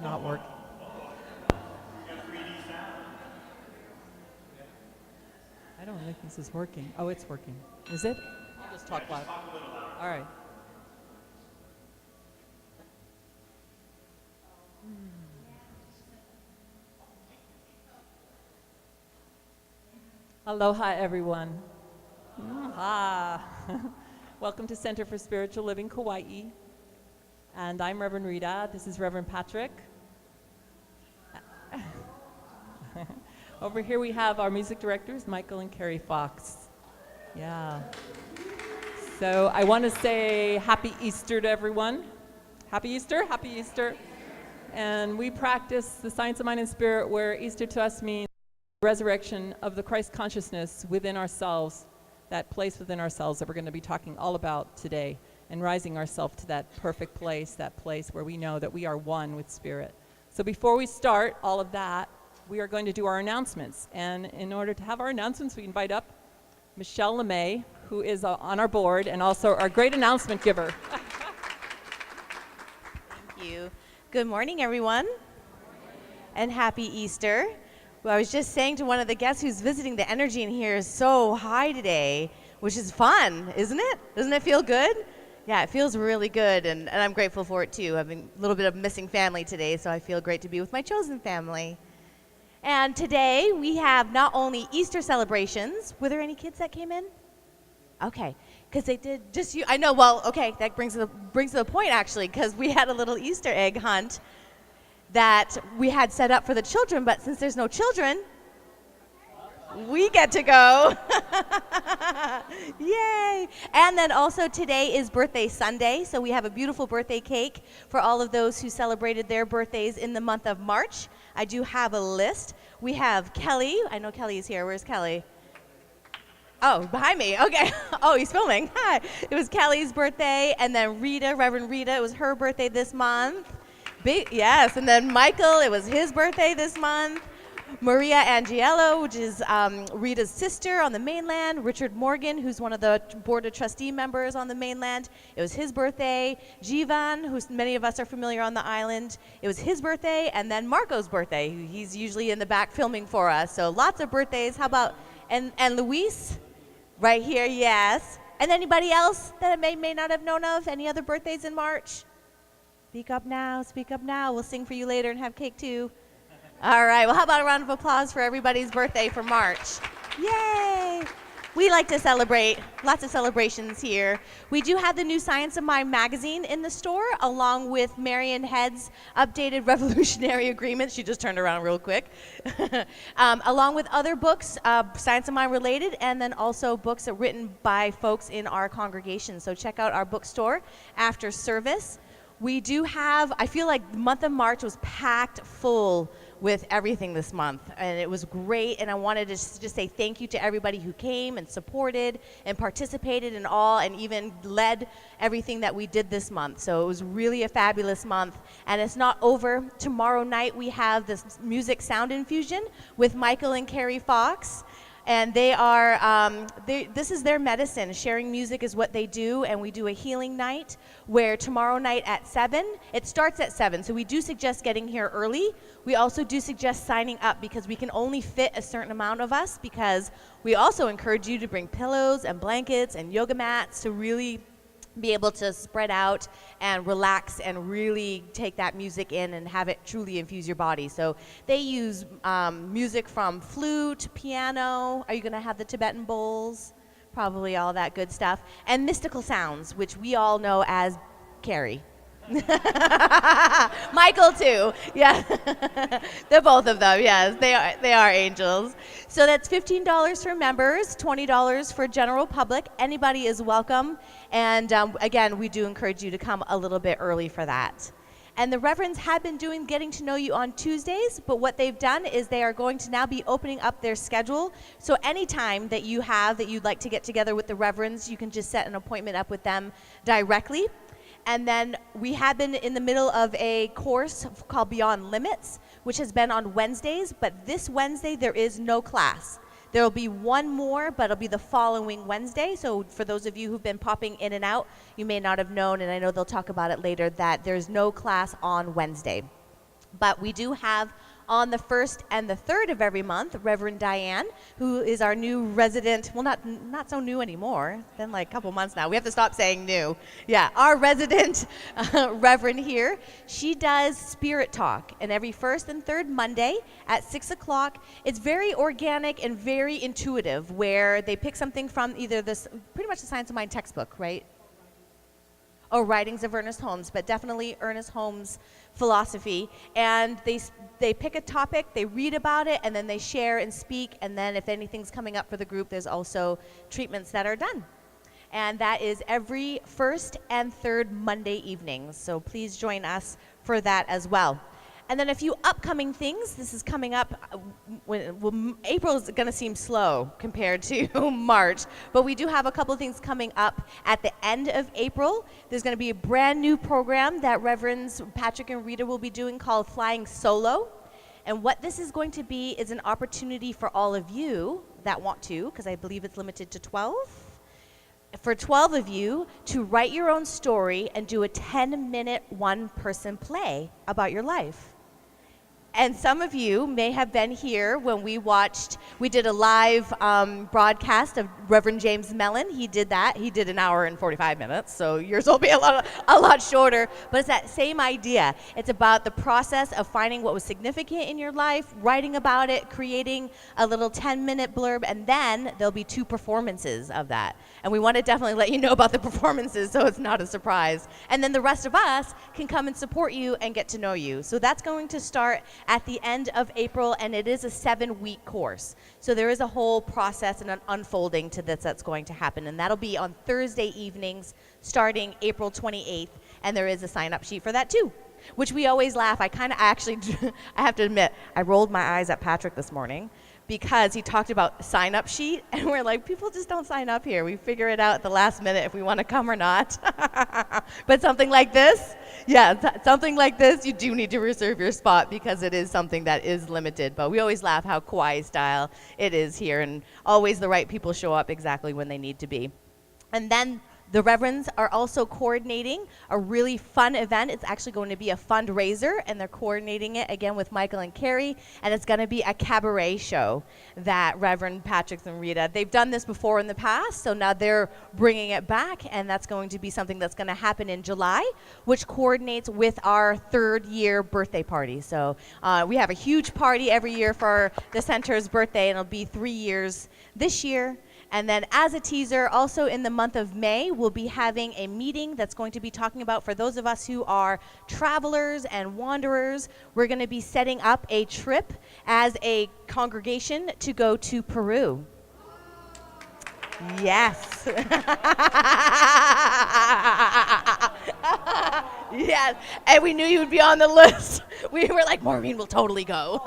not working. I don't think this is working. Oh, it's working. Is it? I'll just talk loud. All right. Aloha, everyone. Welcome to Center for Spiritual Living, Kauai. And I'm Reverend Rita. This is Reverend Patrick. Over here we have our music directors, Michael and Carrie Fox. Yeah. So I want to say Happy Easter to everyone. Happy Easter, Happy Easter. And we practice the science of mind and spirit, where Easter to us means resurrection of the Christ consciousness within ourselves, that place within ourselves that we're going to be talking all about today, and rising ourselves to that perfect place, that place where we know that we are one with Spirit. So before we start all of that, we are going to do our announcements. And in order to have our announcements, we invite up Michelle LeMay, who is on our board and also our great announcement giver. Thank you. Good morning, everyone, and happy Easter. Well, I was just saying to one of the guests who's visiting, the energy in here is so high today, which is fun, isn't it? Doesn't it feel good? Yeah, it feels really good, and I'm grateful for it too. Having a little bit of missing family today, so I feel great to be with my chosen family. And today we have not only Easter celebrations. Were there any kids that came in? Okay, because they did just you. I know. Well, okay, that brings to the point actually, because we had a little Easter egg hunt that we had set up for the children, but since there's no children, we get to go. Yay! And then also today is birthday Sunday, so we have a beautiful birthday cake for all of those who celebrated their birthdays in the month of March. I do have a list. We have Kelly. I know Kelly is here. Where's Kelly? Oh, behind me. Okay. Oh, he's filming. Hi. It was Kelly's birthday, and then Rita, Reverend Rita, it was her birthday this month. Yes, and then Michael, it was his birthday this month. Maria Andriello, which is Rita's sister on the mainland. Richard Morgan, who's one of the Board of Trustee members on the mainland. It was his birthday. Jivan, who many of us are familiar on the island. It was his birthday, and then Marco's birthday. He's usually in the back filming for us. So lots of birthdays. How about, and Luis, right here, yes. And anybody else that I may not have known of? Any other birthdays in March? Speak up now, speak up now. We'll sing for you later and have cake too. All right, well, how about a round of applause for everybody's birthday for March? Yay! We like to celebrate, lots of celebrations here. We do have the new Science of Mind magazine in the store, along with Marion Head's updated Revolutionary Agreement. She just turned around real quick. Along with other books, Science of Mind related, and then also books written by folks in our congregation. So check out our bookstore after service. We do have, I feel like the month of March was packed full with everything this month, and it was great, and I wanted to just say thank you to everybody who came and supported and participated in all, and even led everything that we did this month. So it was really a fabulous month, and it's not over. Tomorrow night we have this music sound infusion with Michael and Carrie Fox. And they are, this is their medicine. Sharing music is what they do, and we do a healing night where tomorrow night at 7, it starts at 7, so we do suggest getting here early. We also do suggest signing up because we can only fit a certain amount of us, because we also encourage you to bring pillows and blankets and yoga mats to really be able to spread out and relax and really take that music in and have it truly infuse your body. So they use music from flute, piano. Are you going to have the Tibetan bowls? Probably all that good stuff. And mystical sounds, which we all know as Carrie. Michael too. Yeah. They're both of them. Yes, they are angels. So that's $15 for members, $20 for general public. Anybody is welcome. And again, we do encourage you to come a little bit early for that. And the Reverends had been doing Getting to Know You on Tuesdays, but what they've done is they are going to now be opening up their schedule. So anytime that you have that you'd like to get together with the Reverends, you can just set an appointment up with them directly. And then we have been in the middle of a course called Beyond Limits, which has been on Wednesdays, but this Wednesday there is no class. There will be one more, but it'll be the following Wednesday. So for those of you who've been popping in and out, you may not have known, and I know they'll talk about it later, that there's no class on Wednesday. But we do have on the 1st and the 3rd of every month, Reverend Diane, who is our new resident, well, not so new anymore. It's been like a couple months now. We have to stop saying new. Yeah, our resident Reverend here. She does Spirit Talk, and every 1st and 3rd Monday at 6 o'clock. It's very organic and very intuitive, where they pick something from either this, pretty much the Science of Mind textbook, right? Or writings of Ernest Holmes, but definitely Ernest Holmes' philosophy. And they pick a topic, they read about it, and then they share and speak. And then if anything's coming up for the group, there's also treatments that are done. And that is every 1st and 3rd Monday evenings. So please join us for that as well. And then a few upcoming things. This is coming up. April is going to seem slow compared to March, but we do have a couple things coming up at the end of April. There's going to be a brand new program that Reverends Patrick and Rita will be doing called Flying Solo. And what this is going to be is an opportunity for all of you that want to, because I believe it's limited to 12, for 12 of you to write your own story and do a 10-minute one-person play about your life. And some of you may have been here when we did a live broadcast of Reverend James Mellon. He did that. He did an hour and 45 minutes, so yours will be a lot shorter. But it's that same idea. It's about the process of finding what was significant in your life, writing about it, creating a little 10-minute blurb, and then there'll be 2 performances of that. And we want to definitely let you know about the performances so it's not a surprise. And then the rest of us can come and support you and get to know you. So that's going to start at the end of April, and it is a 7-week course. So there is a whole process and an unfolding to this that's going to happen, and that'll be on Thursday evenings starting April 28th, and there is a sign-up sheet for that too, which we always laugh. I have to admit, I rolled my eyes at Patrick this morning because he talked about sign-up sheet, and we're like, people just don't sign up here. We figure it out at the last minute if we want to come or not. But something like this, something like this, you do need to reserve your spot because it is something that is limited. But we always laugh how Kauai style it is here, and always the right people show up exactly when they need to be. And then the Reverends are also coordinating a really fun event. It's actually going to be a fundraiser, and they're coordinating it again with Michael and Carrie, and it's going to be a cabaret show that Reverend Patrick and Rita, they've done this before in the past, so now they're bringing it back, and that's going to be something that's going to happen in July, which coordinates with our 3rd year birthday party. So we have a huge party every year for the center's birthday, and it'll be 3 years this year. And then as a teaser, also in the month of May, we'll be having a meeting that's going to be talking about, for those of us who are travelers and wanderers, we're going to be setting up a trip as a congregation to go to Peru. Yes. Yes, and we knew you would be on the list. We were like, Maureen will totally go.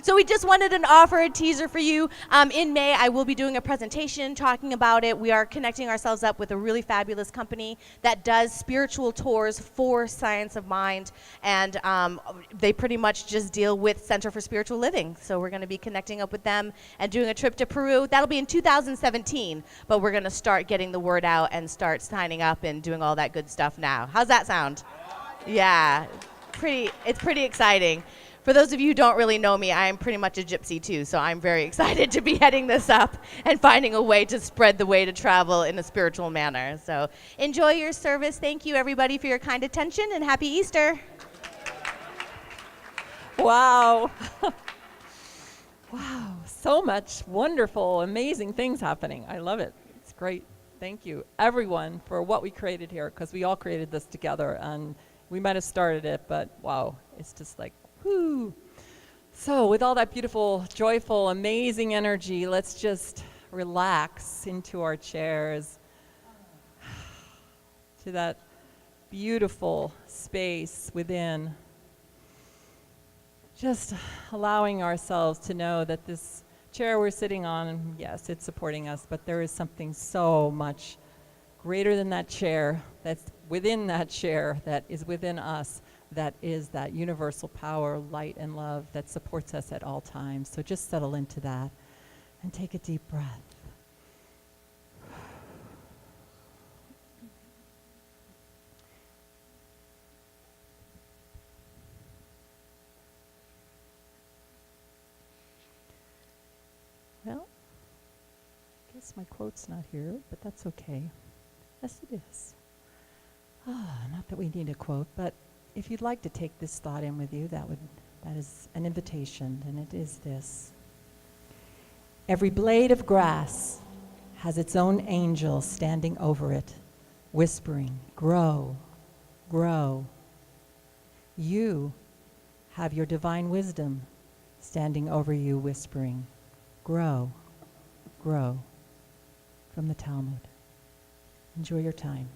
So we just wanted to offer a teaser for you. In May, I will be doing a presentation talking about it. We are connecting ourselves up with a really fabulous company that does spiritual tours for Science of Mind, and they pretty much just deal with Center for Spiritual Living. So we're going to be connecting up with them and doing a trip to Peru. That'll be in 2017, but we're going to start getting the word out and start signing up and doing all that good stuff now. How's that sound? Yeah, it's pretty exciting. For those of you who don't really know me, I am pretty much a gypsy too, so I'm very excited to be heading this up and finding a way to spread the way to travel in a spiritual manner. So enjoy your service. Thank you, everybody, for your kind attention, and happy Easter. Wow. Wow, so much wonderful, amazing things happening. I love it. It's great. Thank you, everyone, for what we created here, because we all created this together, and we might have started it, but wow, it's just like, whoo. So with all that beautiful, joyful, amazing energy, let's just relax into our chairs to that beautiful space within. Just allowing ourselves to know that this chair we're sitting on, yes, it's supporting us, but there is something so much greater than that chair, that's within that chair, that is within us, that is that universal power, light, and love that supports us at all times. So just settle into that and take a deep breath. guess my quote's not here, but that's okay. Yes, it is. Not that we need a quote, but if you'd like to take this thought in with you, that is an invitation, and it is this. Every blade of grass has its own angel standing over it, whispering, grow, grow. You have your divine wisdom standing over you, whispering, grow, grow, from the Talmud. Enjoy your time.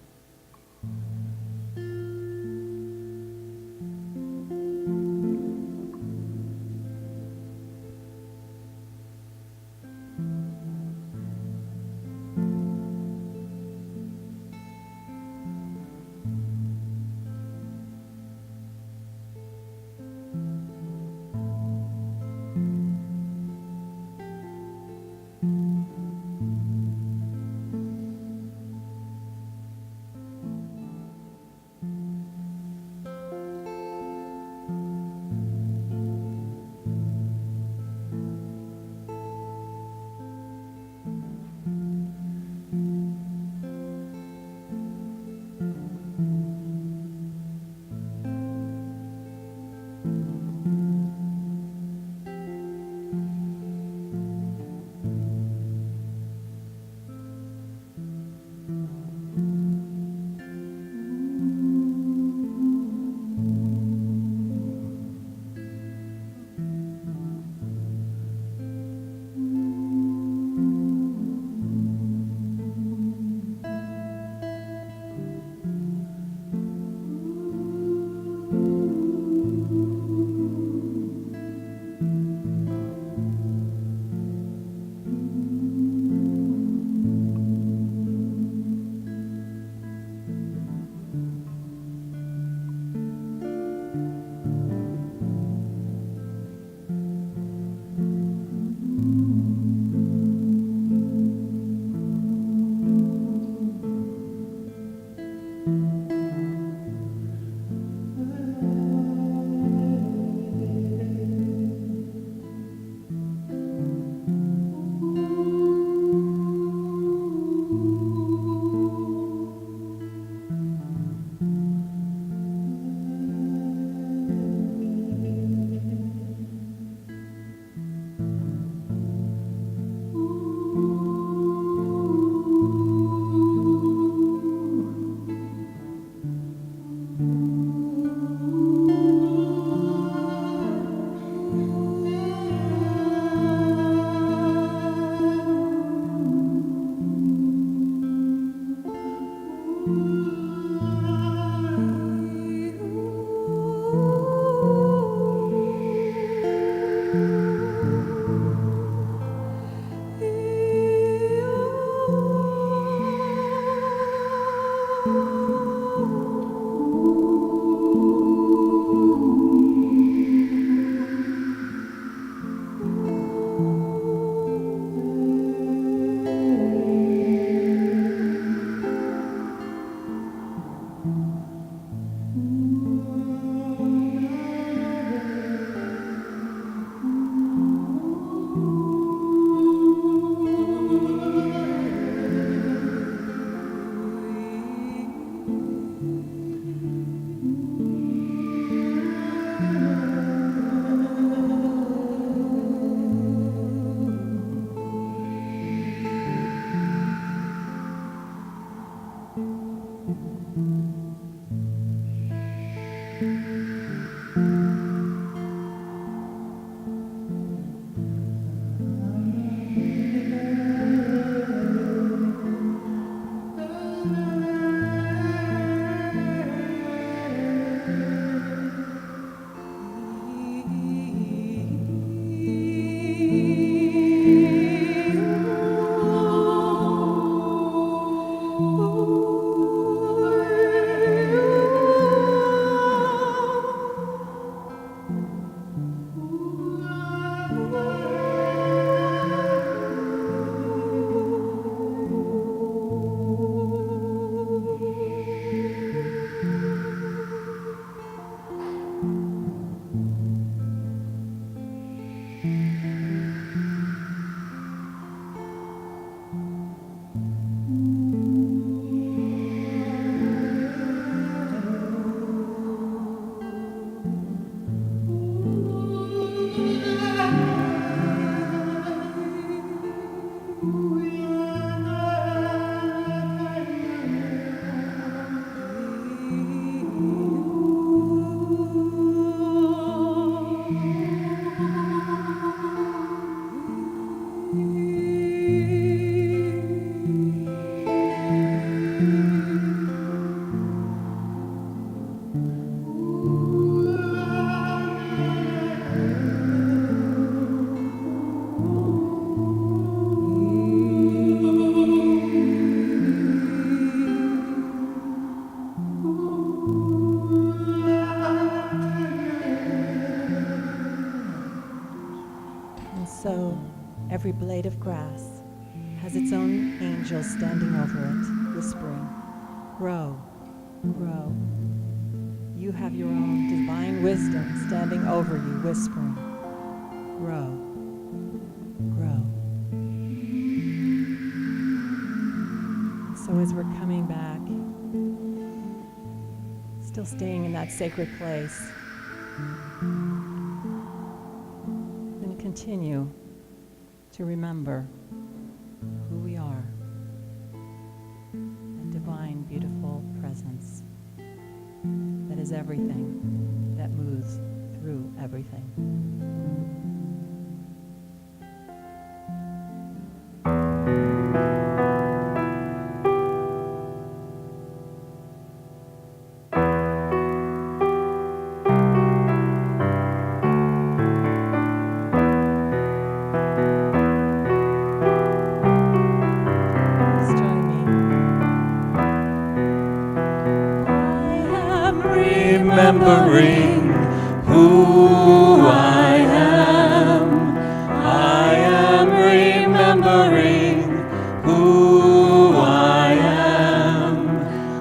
So every blade of grass has its own angel standing over it, whispering, grow, grow. You have your own divine wisdom standing over you, whispering, grow, grow. So as we're coming back, still staying in that sacred place, then continue to remember who we are, that divine, beautiful presence that is everything, that moves through everything. Remembering who I am. I am remembering who I am.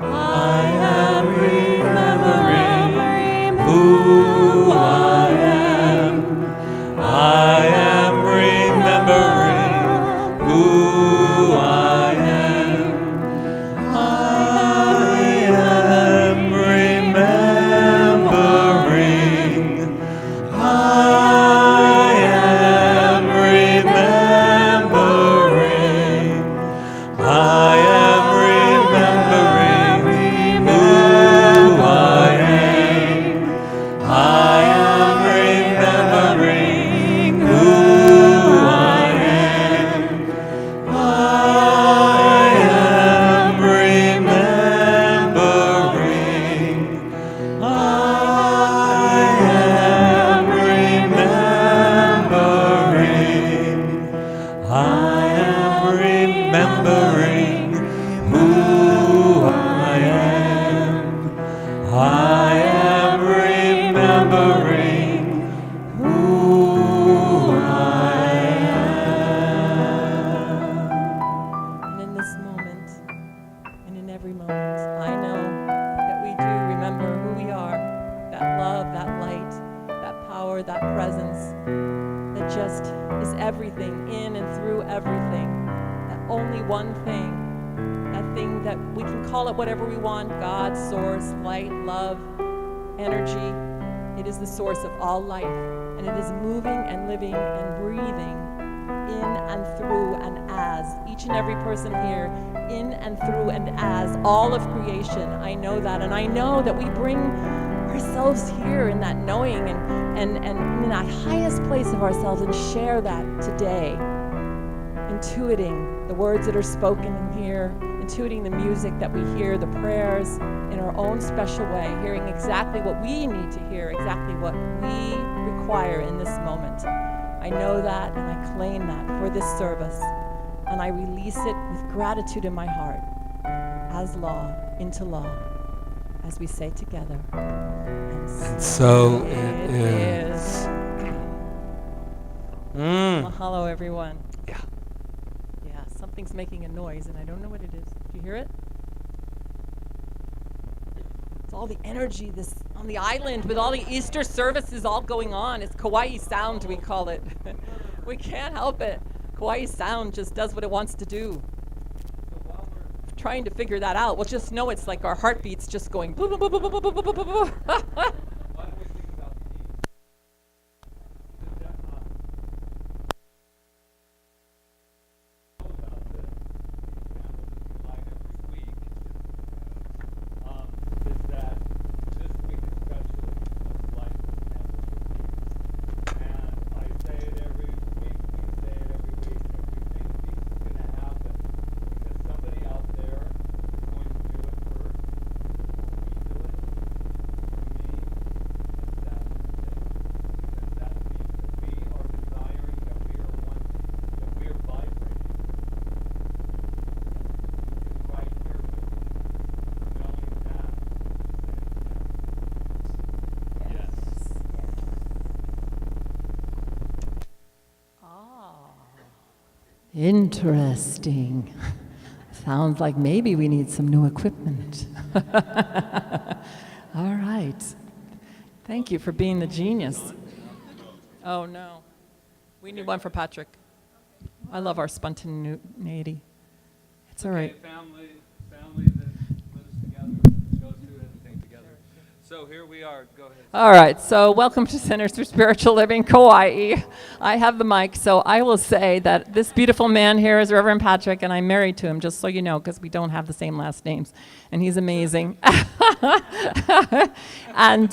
I am remembering who I am. I am remembering who I am. Whatever we want, God, source, light, love, energy. It is the source of all life, and it is moving and living and breathing in and through and as each and every person here, in and through and as all of creation. I know that, and I know that we bring ourselves here in that knowing and in that highest place of ourselves and share that today, intuiting the words that are spoken in here, intuiting the music that we hear, the prayers in our own special way, hearing exactly what we need to hear, exactly what we require in this moment. I know that and I claim that for this service, and I release it with gratitude in my heart as law into law, as we say together. And so it is. Mahalo, everyone. Yeah. Yeah, something's making a noise, and I don't know what it is. Do you hear it? It's all the energy this on the island with all the Easter services all going on. It's Kaua'i sound, we call it. We can't help it. Kaua'i sound just does what it wants to do. Trying to figure that out. We'll just know it's like our heartbeats just going boo, boo, boo, boo, boo, boo, boo, boo, boo. Interesting. Sounds like maybe we need some new equipment. All right. Thank you for being the genius. Oh, no. We need one for Patrick. I love our spontaneity. It's all right. Family that lives together, goes through everything together. So here we are. Go ahead. All right, so welcome to Centers for Spiritual Living, Kauai. I have the mic, so I will say that this beautiful man here is Reverend Patrick, and I'm married to him, just so you know, because we don't have the same last names, and he's amazing. And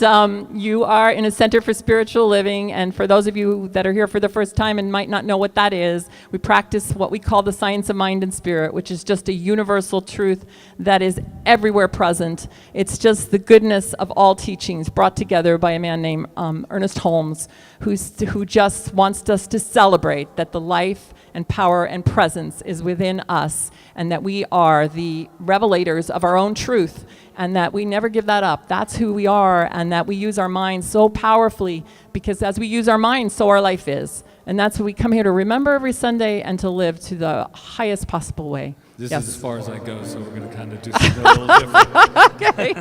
you are in a Center for Spiritual Living, and for those of you that are here for the first time and might not know what that is, we practice what we call the science of mind and spirit, which is just a universal truth that is everywhere present. It's just the goodness of all teachings brought together by a man named Ernest Holmes, who just wants us to celebrate that the life and power and presence is within us, and that we are the revelators of our own truth, and that we never give that up. That's who we are, and that we use our minds so powerfully, because as we use our minds, so our life is. And that's what we come here to remember every Sunday and to live to the highest possible way. This Yes. is as far as I go, so we're going to kind of do something a little different. Okay.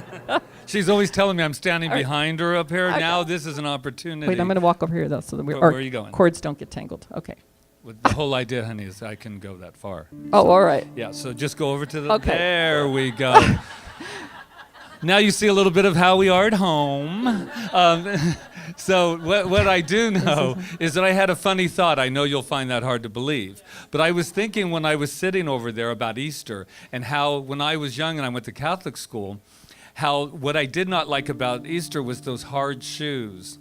She's always telling me I'm standing behind her up here. Now this is an opportunity. Wait, I'm going to walk over here, though, so that Where our are you going? cords don't get tangled. Okay. Well, the whole idea, honey, is I can go that far. Oh, all right. Yeah, so just go over to the... Okay. There we go. Now you see a little bit of how we are at home. So what I do know is that I had a funny thought. I know you'll find that hard to believe. But I was thinking when I was sitting over there about Easter, and how when I was young and I went to Catholic school, how what I did not like about Easter was those hard shoes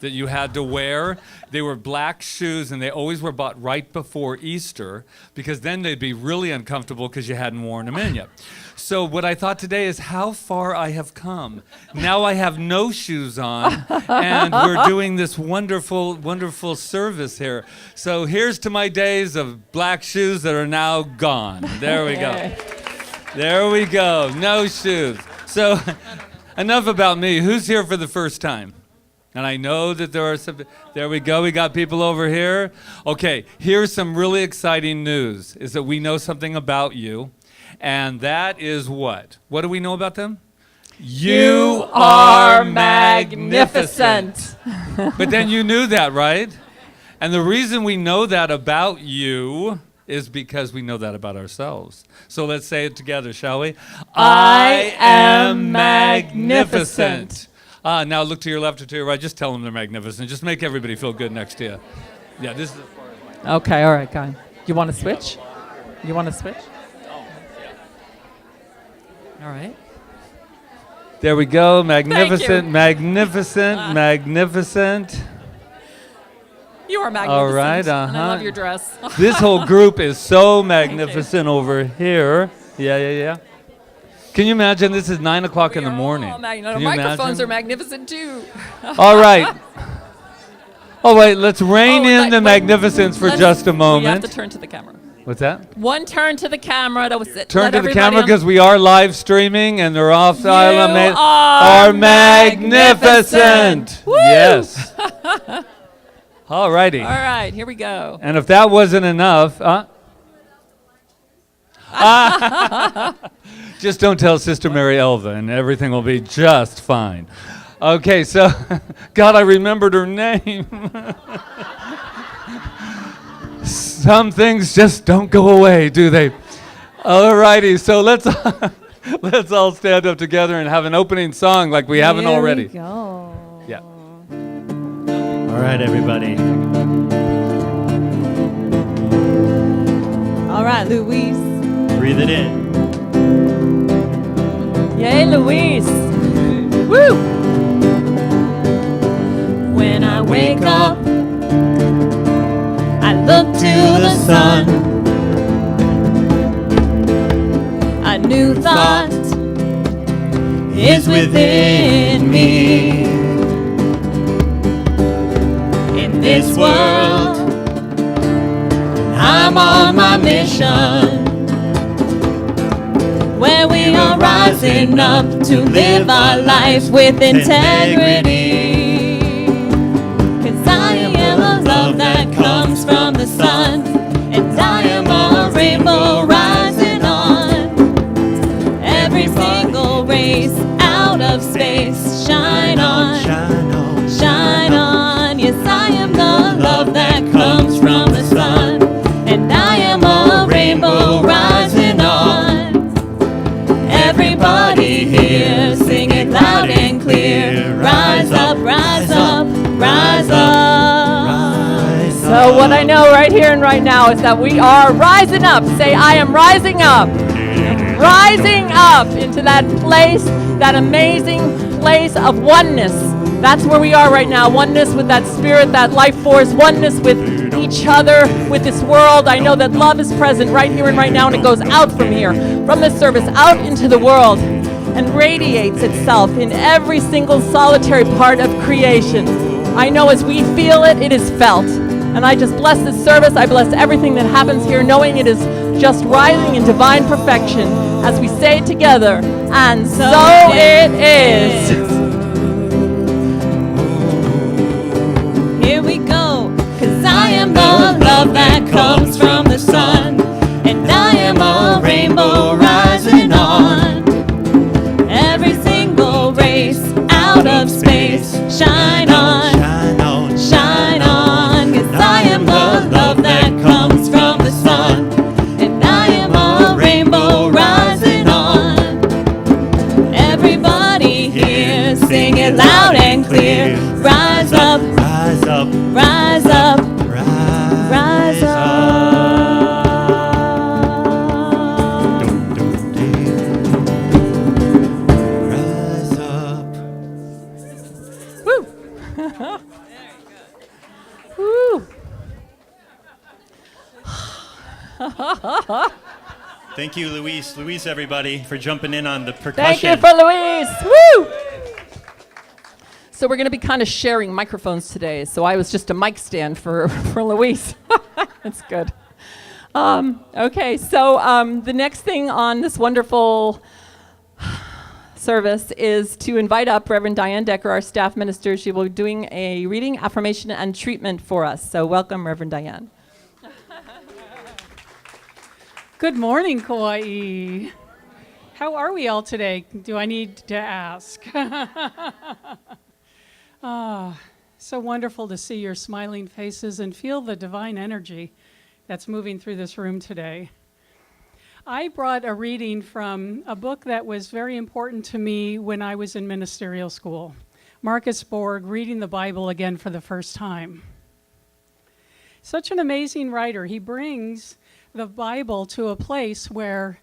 that you had to wear. They were black shoes, and they always were bought right before Easter, because then they'd be really uncomfortable because you hadn't worn them in yet. So what I thought today is how far I have come. Now I have no shoes on, and we're doing this wonderful, wonderful service here. So here's to my days of black shoes that are now gone. There we go. There we go. No shoes. So enough about me. Who's here for the first time? And I know that there are some, there we go, we got people over here. Okay, here's some really exciting news, is that we know something about you, and that is what? What do we know about them? You are magnificent. But then you knew that, right? And the reason we know that about you is because we know that about ourselves. So let's say it together, shall we? I am magnificent. Now look to your left or to your right. Just tell them they're magnificent. Just make everybody feel good next to you. Yeah, this is as far as my... Okay, all right, guy. You want to switch? You want to switch? All right. There we go. Magnificent, you. magnificent, magnificent. You are magnificent. All right, And I love your dress. This whole group is so magnificent over here. Yeah. Can you imagine? This is 9 o'clock in the morning. Can you microphones imagine? are magnificent too. All right. Oh, wait, let's rein in the wait, magnificence for just a We have moment. to turn to the camera. What's that? One turn to the camera. That was it. Turn Let to the everybody camera on- because we are live streaming and they're off. You are magnificent. Woo! Yes. All righty. All right, here we go. And if that wasn't enough, just don't tell Sister Mary Elva and everything will be just fine. Okay, so, God, I remembered her name. Some things just don't go away, do they? All righty, so let's all stand up together and have an opening song like we haven't already. Here we go. Yeah. All right, everybody. All right, Luis. Breathe it in. Yay, Luis. Woo! When I wake up, I look to the sun. A new thought is within me. In this world, I'm on my mission, where we are rising up to live our life with integrity. 'Cause I am a love that comes from the sun, and I am So what I know right here and right now is that we are rising up. Say, I am rising up. Rising up into that place, that amazing place of oneness. That's where we are right now. Oneness with that spirit, that life force. Oneness with each other, with this world. I know that love is present right here and right now, and it goes out from here, from this service, out into the world, and radiates itself in every single solitary part of creation. I know as we feel it, it is felt. And I just bless this service. I bless everything that happens here, knowing it is just rising in divine perfection as we say it together. And so it is. Here we go, 'cause I am the love that comes from the sun, and I am a rainbow rising on. Every single race out of space, shine on, shine on, 'cause I am the love that comes from the sun, and I am a rainbow rising on. Everybody here, sing it loud and clear. Rise up, Rise up, rise up, rise rise up. Rise up. Woo! Woo! Thank you, Luis. Luis, everybody, for jumping in on the Thank percussion. you for Luis. Woo! So we're going to be kind of sharing microphones today. So I was just a mic stand for Luis. That's good. Okay, so the next thing on this wonderful service is to invite up Reverend Diane Decker, our staff minister. She will be doing a reading, affirmation, and treatment for us. So welcome, Reverend Diane. Good morning, Kauai. How are we all today? Do I need to ask? So wonderful to see your smiling faces and feel the divine energy that's moving through this room today. I brought a reading from a book that was very important to me when I was in ministerial school. Marcus Borg, reading the Bible again for the first time. Such an amazing writer. He brings the Bible to a place where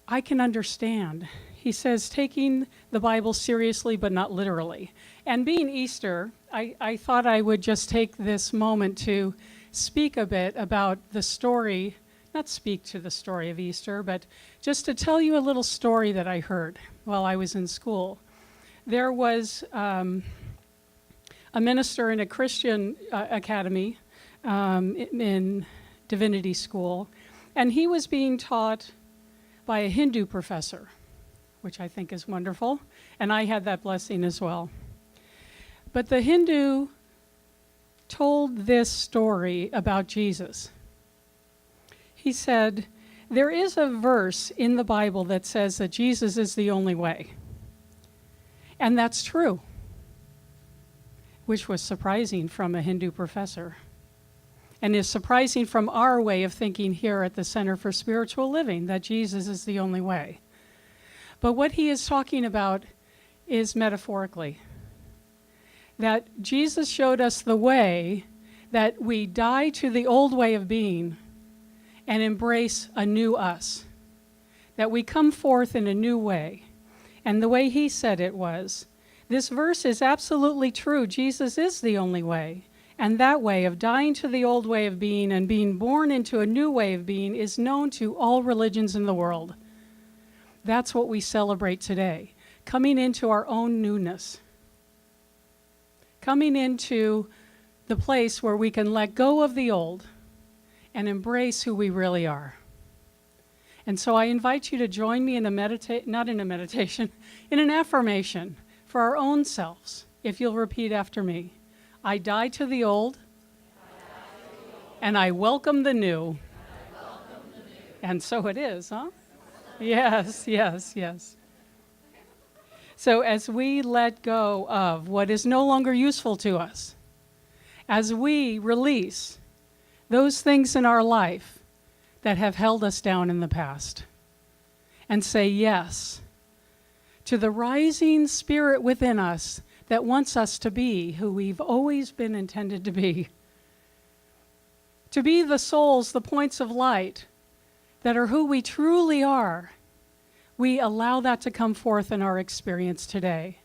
I can understand. He says taking the Bible seriously but not literally. And being Easter, I thought I would just take this moment to speak a bit about the story, not speak to the story of Easter, but just to tell you a little story that I heard while I was in school. There was a minister in a Christian academy in divinity school, and he was being taught by a Hindu professor, which I think is wonderful, and I had that blessing as well. But the Hindu told this story about Jesus. He said, there is a verse in the Bible that says that Jesus is the only way. And that's true, which was surprising from a Hindu professor, and is surprising from our way of thinking here at the Center for Spiritual Living, that Jesus is the only way. But what he is talking about is metaphorically, that Jesus showed us the way that we die to the old way of being and embrace a new us, that we come forth in a new way. And the way he said it was, this verse is absolutely true. Jesus is the only way. And that way of dying to the old way of being and being born into a new way of being is known to all religions in the world. That's what we celebrate today, coming into our own newness, coming into the place where we can let go of the old and embrace who we really are. And so I invite you to join me in in an affirmation for our own selves, if you'll repeat after me. I die to the old, and I welcome the new. And so it is, huh? Yes, yes, yes. So as we let go of what is no longer useful to us, as we release those things in our life that have held us down in the past, and say yes to the rising spirit within us that wants us to be who we've always been intended to be, to be the souls, the points of light that are who we truly are, we allow that to come forth in our experience today.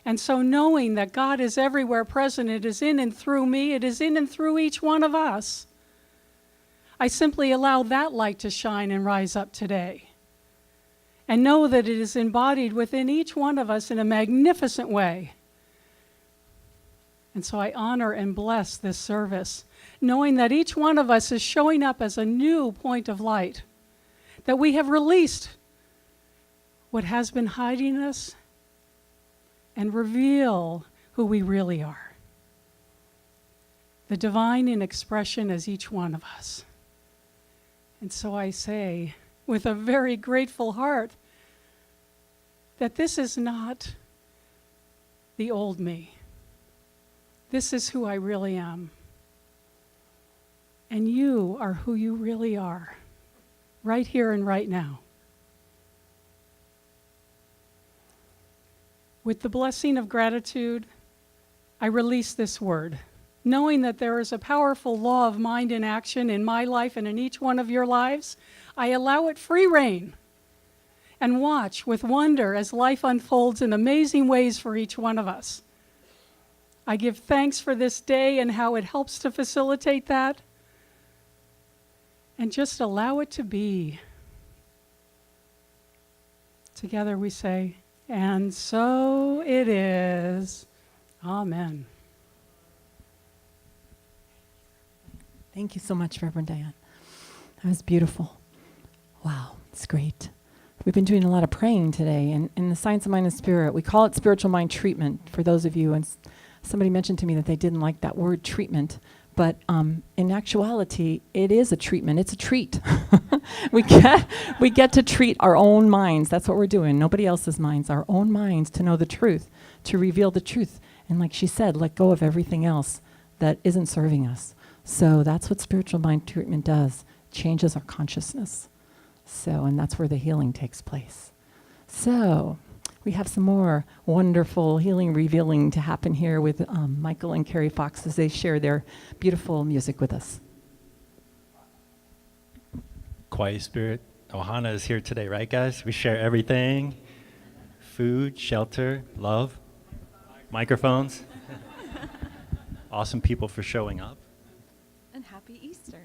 And so knowing that God is everywhere present, it is in and through me, it is in and through each one of us, I simply allow that light to shine and rise up today. And know that it is embodied within each one of us in a magnificent way. And so I honor and bless this service, knowing that each one of us is showing up as a new point of light, that we have released what has been hiding us and reveal who we really are. The divine in expression is each one of us. And so I say, with a very grateful heart, that this is not the old me. This is who I really am. And you are who you really are, right here and right now. With the blessing of gratitude, I release this word, knowing that there is a powerful law of mind in action in my life and in each one of your lives. I allow it free rein and watch with wonder as life unfolds in amazing ways for each one of us. I give thanks for this day and how it helps to facilitate that, and just allow it to be. Together we say, and so it is. Amen. Thank you so much, Reverend Diane. That was beautiful. Wow, it's great. We've been doing a lot of praying today, and in the Science of Mind and Spirit, we call it spiritual mind treatment for those of you, and somebody mentioned to me that they didn't like that word treatment, but in actuality, it is a treatment. It's a treat. we get to treat our own minds. That's what we're doing. Nobody else's minds, our own minds, to know the truth, to reveal the truth. And like she said, let go of everything else that isn't serving us. So that's what spiritual mind treatment does. Changes our consciousness. So, and that's where the healing takes place. So, we have some more wonderful healing revealing to happen here with Michael and Carrie Fox as they share their beautiful music with us. Kaua'i Spirit Ohana is here today, right, guys? We share everything. Food, shelter, love, microphones. Awesome people for showing up. And happy Easter.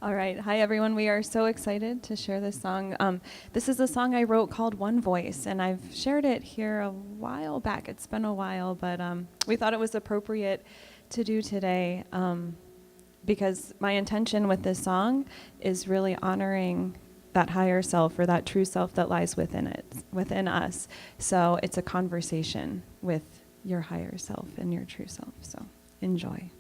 All right. Hi, everyone. We are so excited to share this song. This is a song I wrote called One Voice, and I've shared it here a while back. It's been a while, but we thought it was appropriate to do today because my intention with this song is really honoring that higher self or that true self that lies within us. So it's a conversation with your higher self and your true self. So enjoy.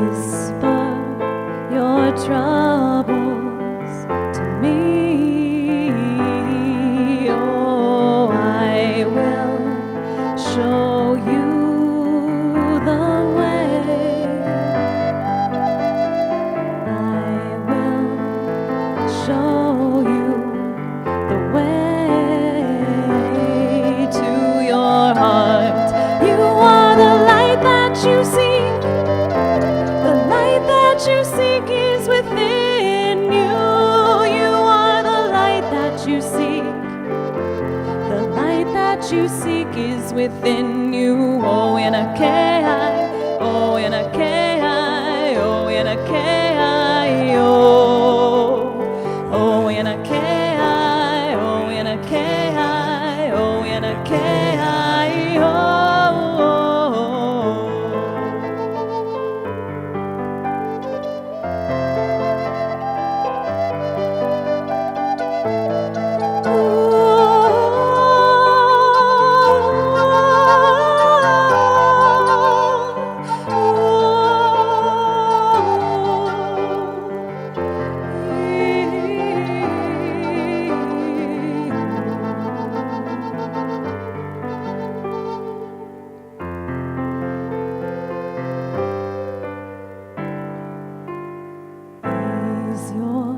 Whisper your troubles to me. Oh, I will show you the way. I will show you the way to your heart. You are the light that you seek. The light that you seek is within you. You are the light that you seek. The light that you seek is within you. Oh, in a K-I, oh, in a K-I, oh, in a K-I, oh. Oh, in a K-I, oh, in a K-I, oh, in a K-I, oh. Is your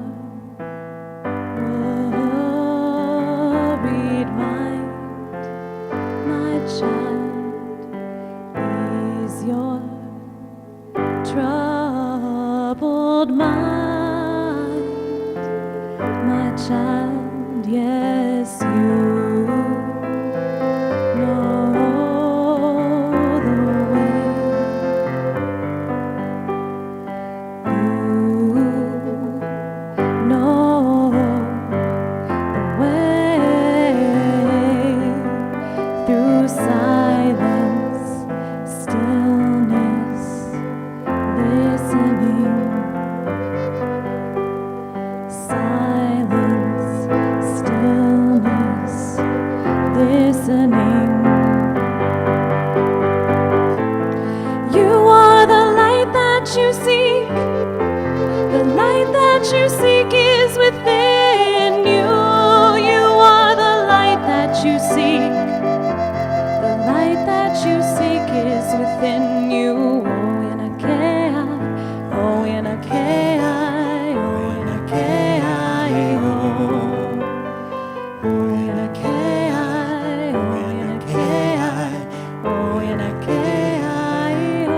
worried mind, my child? Is your troubled mind, my child? Yes, you know the way. You know the way through silence, stillness, listening. Silence, stillness, listening. You are the light that you seek. The light that you seek is within you. You are the light that you seek. The light that you seek is within you. Oh, in a K-I, oh, in a K-I, oh, in a K-I, oh. Oh, in a K-I, oh, in a K-I, oh, in a K-I, oh.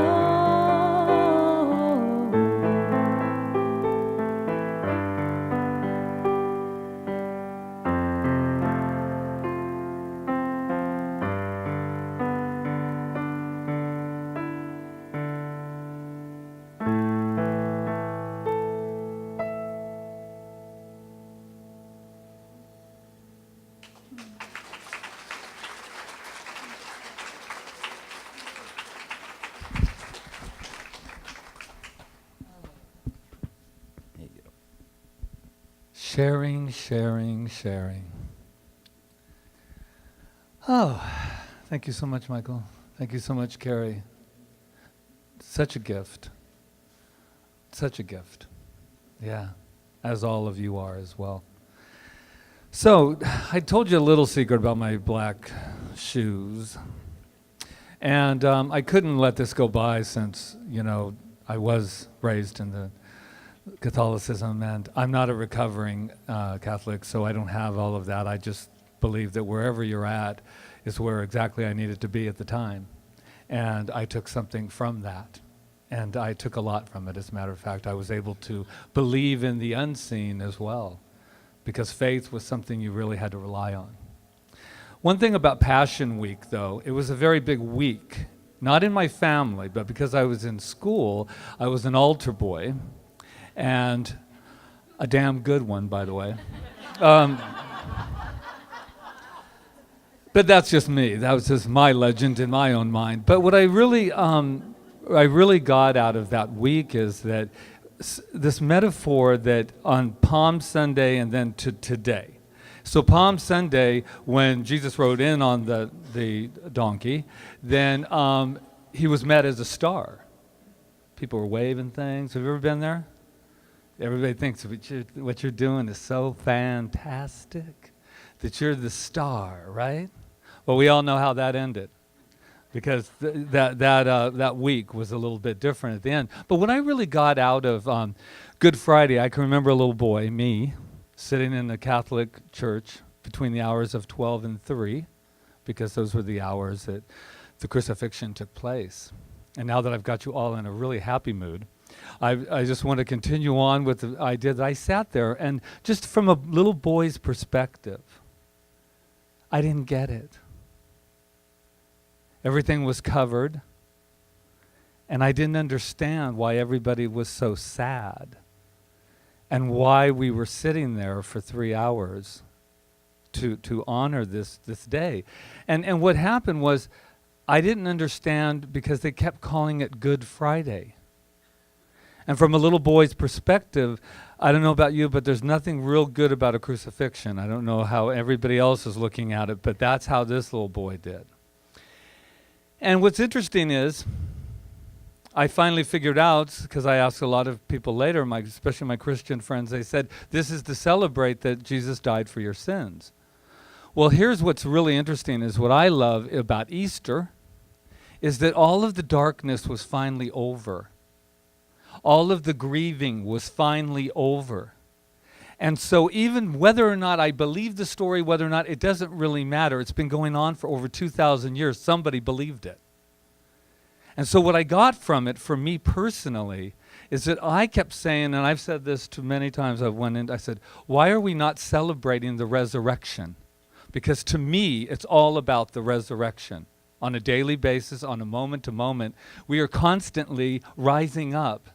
Sharing, sharing, sharing. Oh, thank you so much, Michael. Thank you so much, Carrie. Such a gift. Such a gift. Yeah, as all of you are as well. So, I told you a little secret about my black shoes. And I couldn't let this go by since, you know, I was raised in the Catholicism, and I'm not a recovering Catholic, so I don't have all of that. I just believe that wherever you're at is where exactly I needed to be at the time. And I took something from that. And I took a lot from it. As a matter of fact, I was able to believe in the unseen as well, because faith was something you really had to rely on. One thing about Passion Week, though, it was a very big week. Not in my family, but because I was in school, I was an altar boy. And a damn good one, by the way. But that's just me. That was just my legend in my own mind. But what I really got out of that week is that this metaphor that on Palm Sunday and then to today. So Palm Sunday, when Jesus rode in on the donkey, then he was met as a star. People were waving things. Have you ever been there? Everybody thinks what you're doing is so fantastic, that you're the star, right? Well, we all know how that ended, because that week was a little bit different at the end. But what I really got out of Good Friday, I can remember a little boy, me, sitting in the Catholic church between the hours of 12 and 3, because those were the hours that the crucifixion took place. And now that I've got you all in a really happy mood, I just want to continue on with the idea that I sat there, and just from a little boy's perspective, I didn't get it. Everything was covered, and I didn't understand why everybody was so sad, and why we were sitting there for 3 hours to honor this day. And what happened was, I didn't understand because they kept calling it Good Friday. And from a little boy's perspective, I don't know about you, but there's nothing real good about a crucifixion. I don't know how everybody else is looking at it, but that's how this little boy did. And what's interesting is, I finally figured out, because I asked a lot of people later, especially my Christian friends, they said, this is to celebrate that Jesus died for your sins. Well, here's what's really interesting, is what I love about Easter, is that all of the darkness was finally over. All of the grieving was finally over. And so even whether or not I believe the story, whether or not, it doesn't really matter. It's been going on for over 2,000 years. Somebody believed it. And so what I got from it, for me personally, is that I kept saying, and I've said this to many times, I said, why are we not celebrating the resurrection? Because to me, it's all about the resurrection. On a daily basis, on a moment to moment, we are constantly rising up.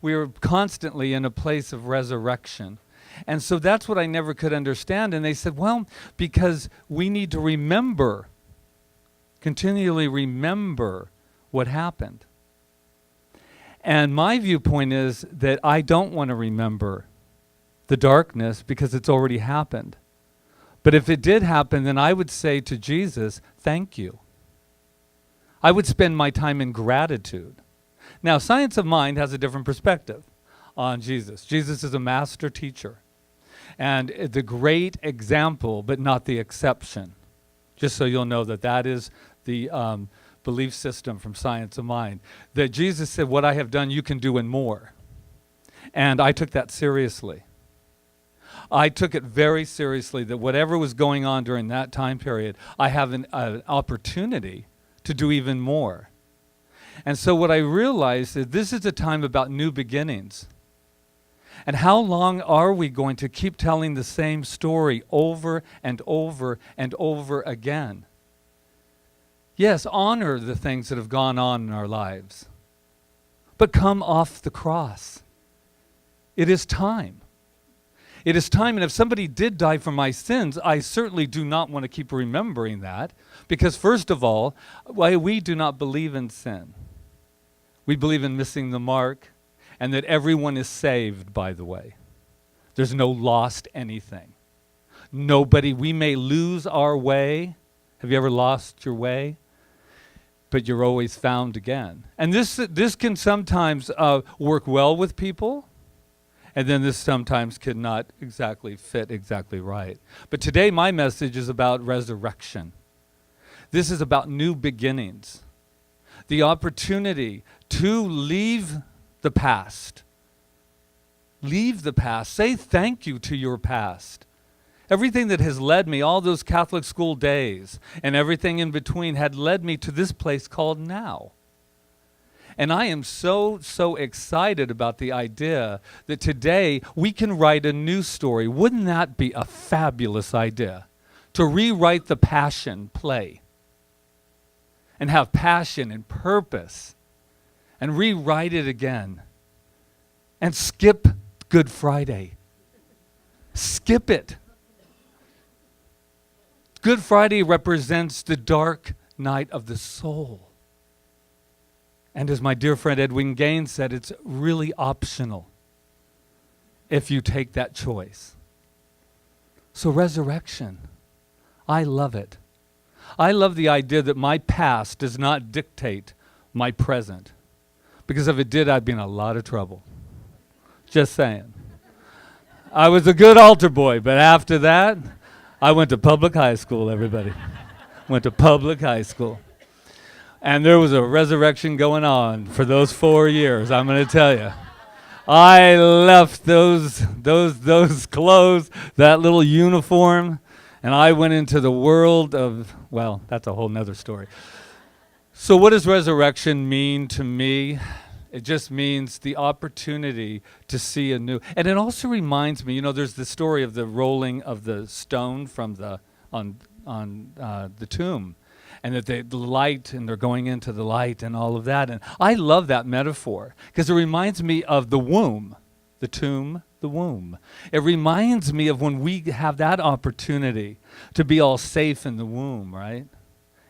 We are constantly in a place of resurrection. And so that's what I never could understand. And they said, well, because we need to remember, continually remember what happened. And my viewpoint is that I don't want to remember the darkness because it's already happened. But if it did happen, then I would say to Jesus, thank you. I would spend my time in gratitude. Now, Science of Mind has a different perspective on Jesus. Jesus is a master teacher and the great example, but not the exception. Just so you'll know that that is the belief system from Science of Mind. That Jesus said, what I have done, you can do and more. And I took that seriously. I took it very seriously that whatever was going on during that time period, I have an opportunity to do even more. And so what I realized is this is a time about new beginnings. And how long are we going to keep telling the same story over and over and over again? Yes, honor the things that have gone on in our lives. But come off the cross. It is time. It is time, and if somebody did die for my sins, I certainly do not want to keep remembering that, because first of all, we do not believe in sin. We believe in missing the mark, and that everyone is saved, by the way. There's no lost anything. Nobody, we may lose our way. Have you ever lost your way? But you're always found again. And this can sometimes work well with people, and then this sometimes could not exactly fit exactly right. But today my message is about resurrection. This is about new beginnings. The opportunity to leave the past. Leave the past. Say thank you to your past. Everything that has led me, all those Catholic school days and everything in between had led me to this place called now. And I am so excited about the idea that today we can write a new story. Wouldn't that be a fabulous idea? To rewrite the Passion play and have passion and purpose and rewrite it again and skip Good Friday. Skip it. Good Friday represents the dark night of the soul. And as my dear friend Edwin Gaines said, it's really optional if you take that choice. So resurrection, I love it. I love the idea that my past does not dictate my present. Because if it did, I'd be in a lot of trouble. Just saying. I was a good altar boy, but after that, I went to public high school, everybody. Went to public high school. And there was a resurrection going on for those 4 years, I'm going to tell you. I left those clothes, that little uniform, and I went into the world of, well, that's a whole nother story. So what does resurrection mean to me? It just means the opportunity to see a new, and it also reminds me, there's the story of the rolling of the stone from the tomb, and that the light, and they're going into the light and all of that. And I love that metaphor because it reminds me of the womb, the tomb, the womb. It reminds me of when we have that opportunity to be all safe in the womb, right?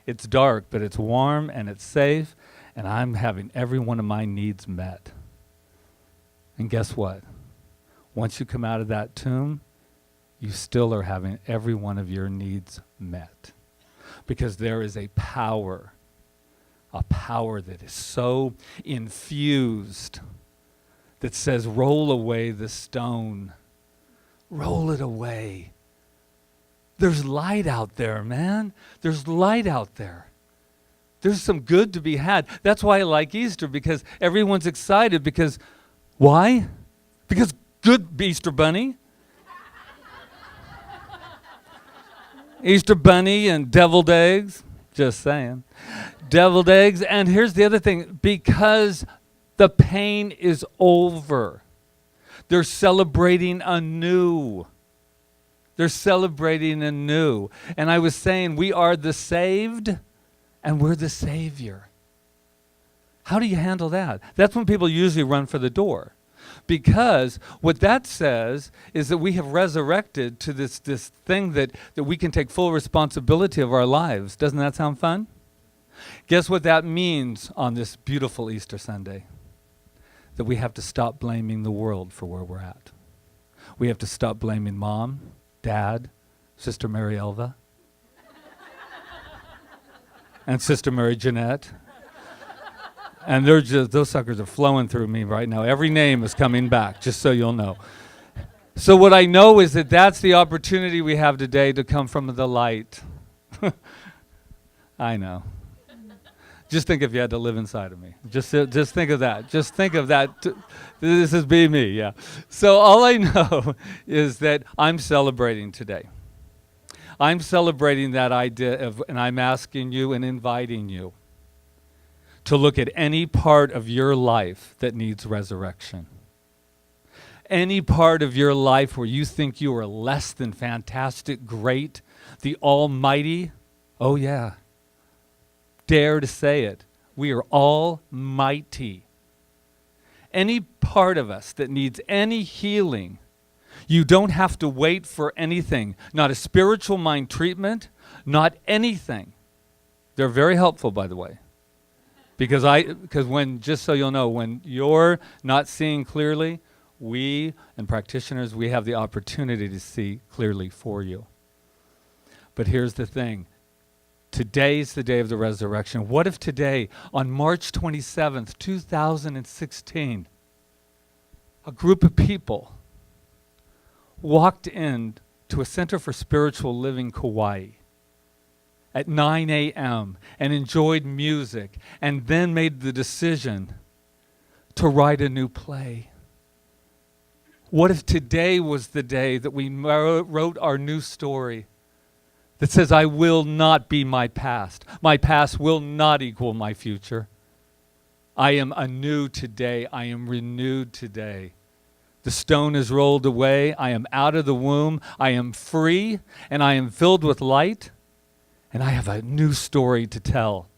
It's dark, but it's warm and it's safe, and I'm having every one of my needs met. And guess what? Once you come out of that tomb, you still are having every one of your needs met. Because there is a power that is so infused that says, roll away the stone. Roll it away. There's light out there, man. There's light out there. There's some good to be had. That's why I like Easter, because everyone's excited. Because, why? Because good Easter Bunny. Easter Bunny and deviled eggs. Just saying. Deviled eggs. And here's the other thing. Because the pain is over. They're celebrating anew. They're celebrating anew. And I was saying, we are the saved and we're the Savior. How do you handle that? That's when people usually run for the door. Because what that says is that we have resurrected to this thing that we can take full responsibility of our lives. Doesn't that sound fun? Guess what that means on this beautiful Easter Sunday? That we have to stop blaming the world for where we're at. We have to stop blaming Mom, Dad, Sister Mary Elva, and Sister Mary Jeanette. And they're just, those suckers are flowing through me right now. Every name is coming back, just so you'll know. So what I know is that that's the opportunity we have today to come from the light. I know. Just think if you had to live inside of me. Just think of that. Just think of that. This is be me, yeah. So all I know is that I'm celebrating today. I'm celebrating that idea of, and I'm asking you and inviting you to look at any part of your life that needs resurrection. Any part of your life where you think you are less than fantastic, great, the Almighty, oh yeah, dare to say it, we are almighty. Any part of us that needs any healing, you don't have to wait for anything, not a spiritual mind treatment, not anything. They're very helpful, by the way. Because when, just so you'll know, when you're not seeing clearly, we and practitioners, we have the opportunity to see clearly for you. But here's the thing. Today's the day of the resurrection. What if today, on March 27th, 2016, a group of people walked in to a Center for Spiritual Living, Kauai, at 9 a.m. and enjoyed music and then made the decision to write a new play? What if today was the day that we wrote our new story that says, I will not be my past. My past will not equal my future. I am anew today. I am renewed today. The stone is rolled away. I am out of the womb. I am free and I am filled with light. And I have a new story to tell.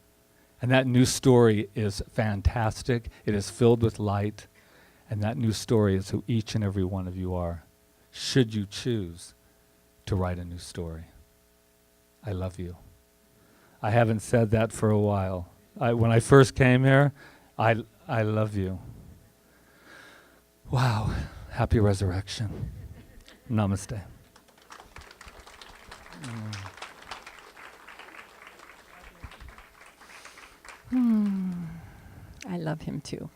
And that new story is fantastic. It is filled with light. And that new story is who each and every one of you are, should you choose to write a new story. I love you. I haven't said that for a while. When I first came here, I love you. Wow. Happy resurrection. Namaste. I love him too.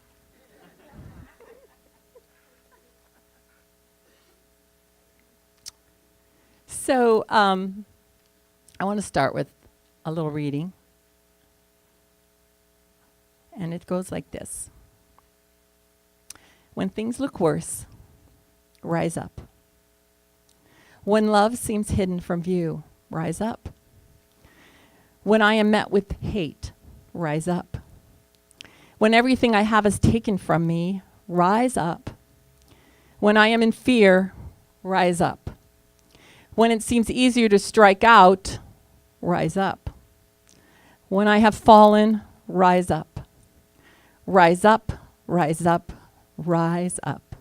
So I want to start with a little reading. And it goes like this. When things look worse, rise up. When love seems hidden from view, rise up. When I am met with hate, rise up. When everything I have is taken from me, rise up. When I am in fear, rise up. When it seems easier to strike out, rise up. When I have fallen, rise up. Rise up, rise up, rise up.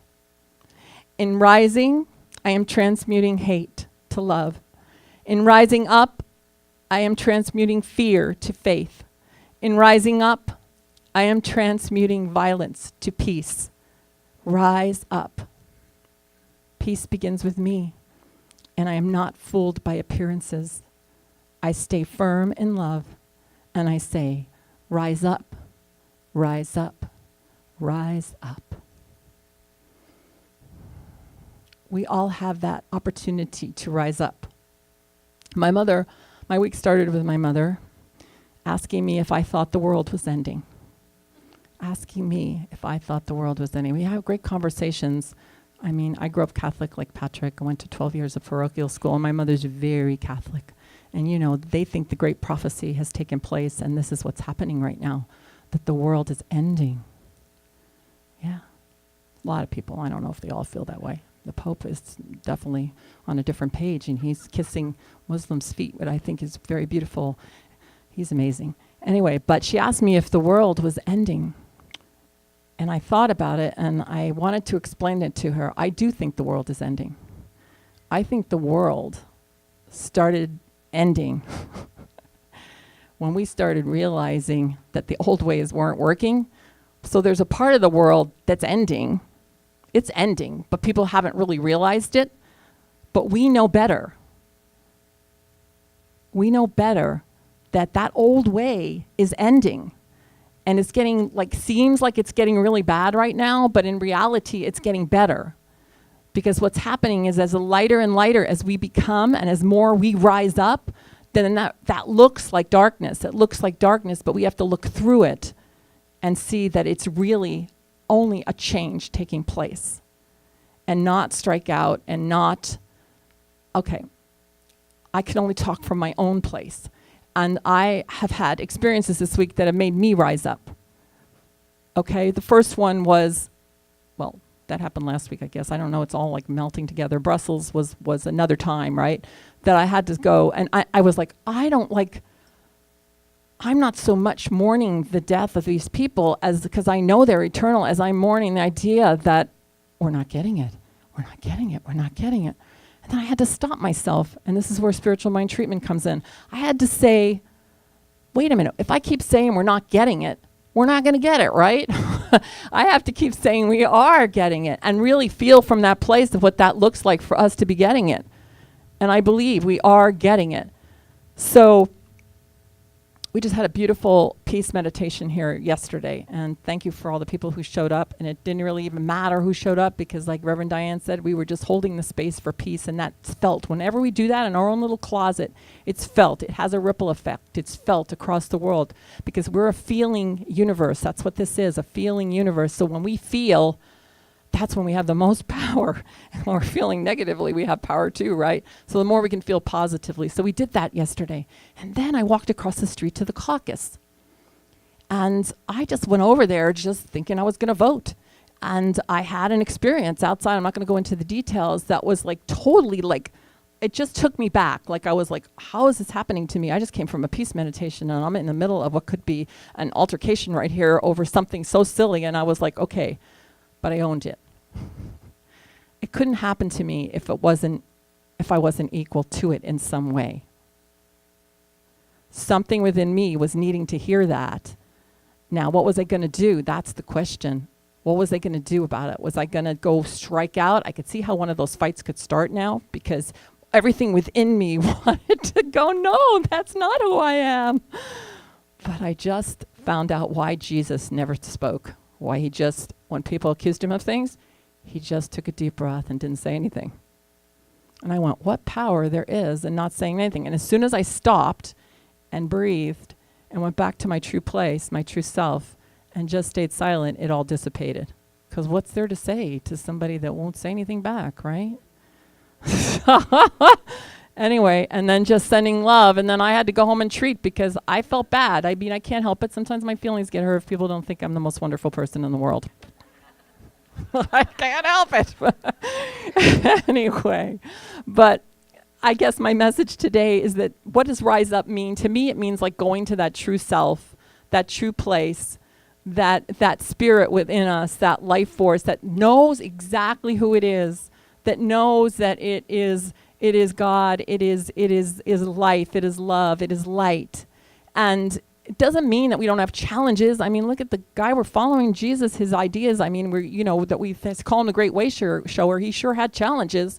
In rising, I am transmuting hate to love. In rising up, I am transmuting fear to faith. In rising up, I am transmuting violence to peace. Rise up. Peace begins with me, and I am not fooled by appearances. I stay firm in love, and I say, rise up, rise up, rise up. We all have that opportunity to rise up. My week started with my mother asking me if I thought the world was ending. Asking me if I thought the world was ending. We have great conversations. I mean, I grew up Catholic like Patrick. I went to 12 years of parochial school, and my mother's very Catholic. And you know, they think the great prophecy has taken place, and this is what's happening right now, that the world is ending. Yeah. A lot of people, I don't know if they all feel that way. The Pope is definitely on a different page, and he's kissing Muslims' feet, what I think is very beautiful. He's amazing. Anyway, but she asked me if the world was ending. And I thought about it, and I wanted to explain it to her. I do think the world is ending. I think the world started ending when we started realizing that the old ways weren't working. So there's a part of the world that's ending. It's ending, but people haven't really realized it. But we know better. We know better that old way is ending. And it's getting, seems like it's getting really bad right now, but in reality, it's getting better. Because what's happening is as lighter and lighter as we become and as more we rise up, then that looks like darkness. It looks like darkness, but we have to look through it and see that it's really only a change taking place. And not strike out and not, okay, I can only talk from my own place. And I have had experiences this week that have made me rise up. Okay, the first one was, well, that happened last week, I guess. I don't know, it's all like melting together. Brussels was another time, right? That I had to go, and I was like, I'm not so much mourning the death of these people as because I know they're eternal, as I'm mourning the idea that we're not getting it. We're not getting it. We're not getting it. And then I had to stop myself, and this is where spiritual mind treatment comes in. I had to say, wait a minute, if I keep saying we're not getting it, we're not going to get it, right? I have to keep saying we are getting it and really feel from that place of what that looks like for us to be getting it. And I believe we are getting it. So we just had a beautiful peace meditation here yesterday, and thank you for all the people who showed up. And it didn't really even matter who showed up because, like Reverend Diane said, we were just holding the space for peace, and that's felt. Whenever we do that in our own little closet, it's felt. It has a ripple effect. It's felt across the world because we're a feeling universe. That's what this is, a feeling universe. So when we feel, that's when we have the most power. And when we're feeling negatively, we have power too, right? So the more we can feel positively. So we did that yesterday. And then I walked across the street to the caucus. And I just went over there just thinking I was going to vote. And I had an experience outside. I'm not going to go into the details. That was totally it just took me back. I was like, how is this happening to me? I just came from a peace meditation, and I'm in the middle of what could be an altercation right here over something so silly. And I was like, okay, but I owned it. It couldn't happen to me if I wasn't equal to it in some way. Something within me was needing to hear that. Now, what was I going to do? That's the question. What was I going to do about it? Was I going to go strike out? I could see how one of those fights could start now because everything within me wanted to go, no, that's not who I am. But I just found out why Jesus never spoke. Why he just, when people accused him of things, he just took a deep breath and didn't say anything. And I went, what power there is in not saying anything. And as soon as I stopped and breathed and went back to my true place, my true self, and just stayed silent, it all dissipated. Because what's there to say to somebody that won't say anything back, right? Anyway, and then just sending love. And then I had to go home and treat because I felt bad. I mean, I can't help it. Sometimes my feelings get hurt if people don't think I'm the most wonderful person in the world. I can't help it. Anyway, but I guess my message today is that what does rise up mean? To me, it means like going to that true self, that true place, that spirit within us, that life force that knows exactly who it is, that knows that it is God, it is life, it is love, it is light. And it doesn't mean that we don't have challenges. I mean, look at the guy we're following, Jesus, his ideas. I mean, that we call him the Great Way Shower. He sure had challenges,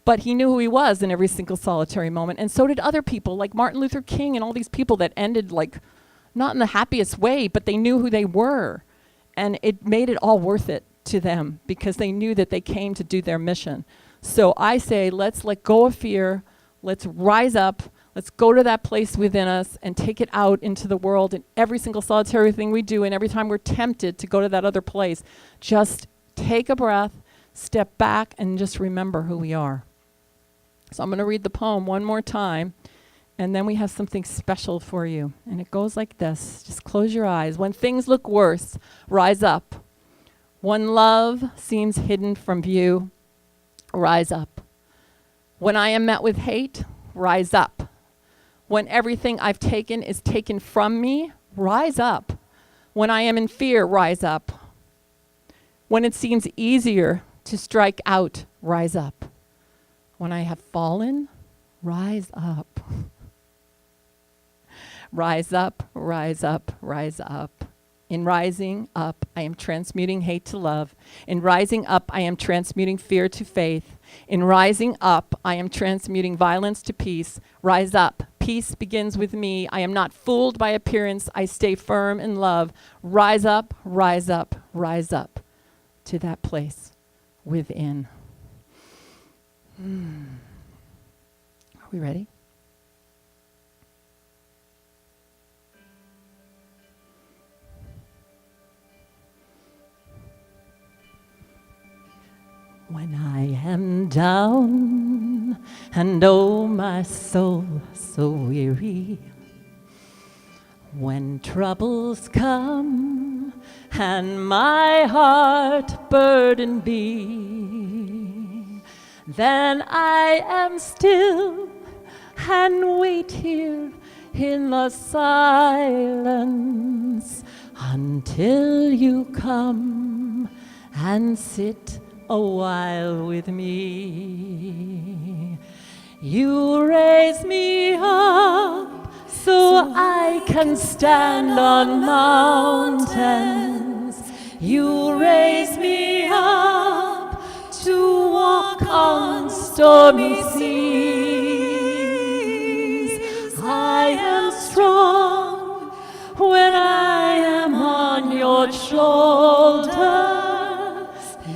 but he knew who he was in every single solitary moment. And so did other people, like Martin Luther King and all these people that ended like, not in the happiest way, but they knew who they were. And it made it all worth it to them because they knew that they came to do their mission. So I say, let's let go of fear. Let's rise up. Let's go to that place within us and take it out into the world in every single solitary thing we do. And every time we're tempted to go to that other place, just take a breath, step back, and just remember who we are. So I'm going to read the poem one more time, and then we have something special for you. And it goes like this. Just close your eyes. When things look worse, rise up. When love seems hidden from view, rise up. When I am met with hate, rise up. When everything I've taken is taken from me, rise up. When I am in fear, rise up. When it seems easier to strike out, rise up. When I have fallen, rise up. Rise up, rise up, rise up. In rising up, I am transmuting hate to love. In rising up, I am transmuting fear to faith. In rising up, I am transmuting violence to peace. Rise up. Peace begins with me. I am not fooled by appearance. I stay firm in love. Rise up, rise up, rise up to that place within. Are we ready? When I am down and oh my soul so weary, when troubles come and my heart burdened be, then I am still and wait here in the silence until you come and sit a while with me. You raise me up so I can stand on mountains. You raise me up to walk on stormy seas. I am strong when I am on your shoulder.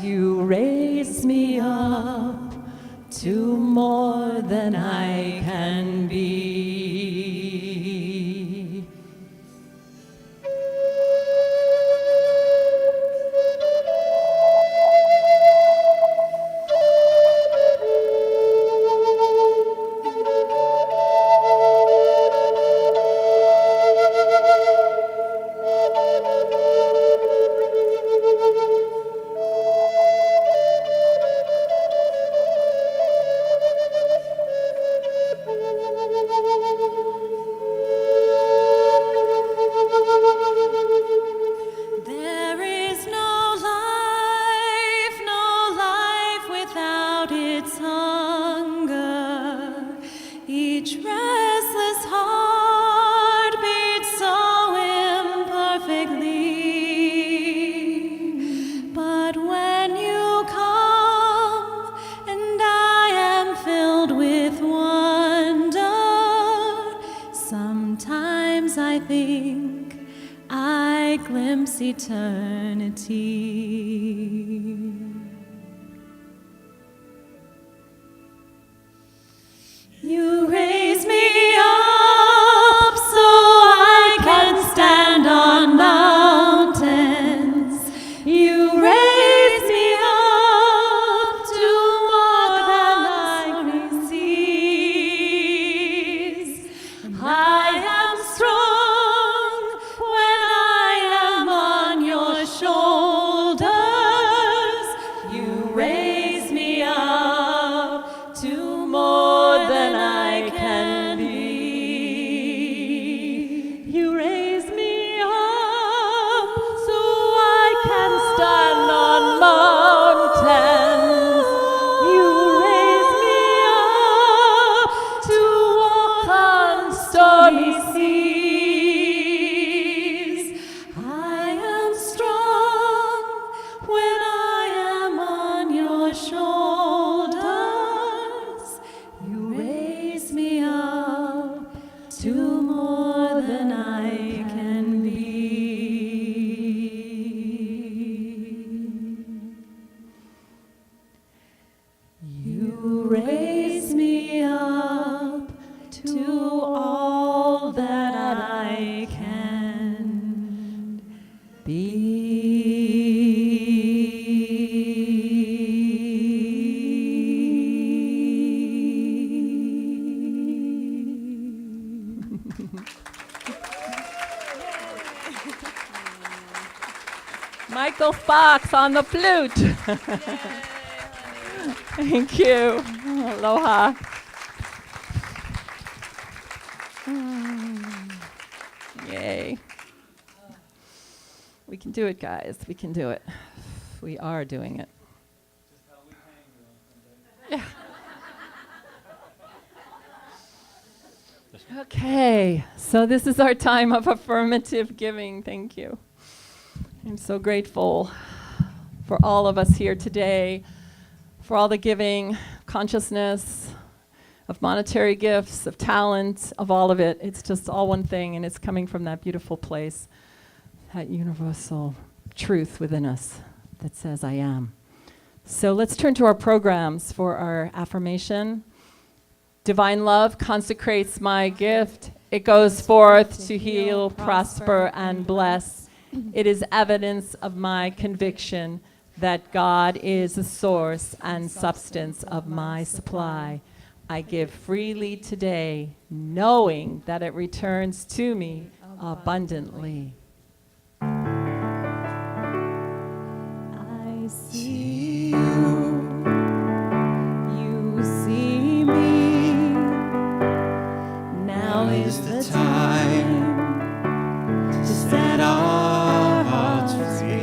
You raise me up to more than I can be. Eternity. Fox on the flute. Thank you. Aloha. Yay. We can do it, guys. We can do it. We are doing it. Yeah. Okay, so this is our time of affirmative giving. Thank you. I'm so grateful for all of us here today, for all the giving, consciousness, of monetary gifts, of talent, of all of it. It's just all one thing, and it's coming from that beautiful place, that universal truth within us that says, I am. So let's turn to our programs for our affirmation. Divine love consecrates my gift. It goes forth to heal, prosper, and bless. It is evidence of my conviction that God is the source and substance of my supply. I give freely today, knowing that it returns to me abundantly. I see you, you see me. Now is the time to set our hearts free.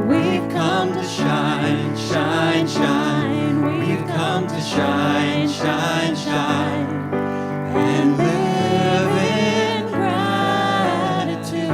We've come to shine, shine, shine. We've come to shine, shine, shine, and live in gratitude.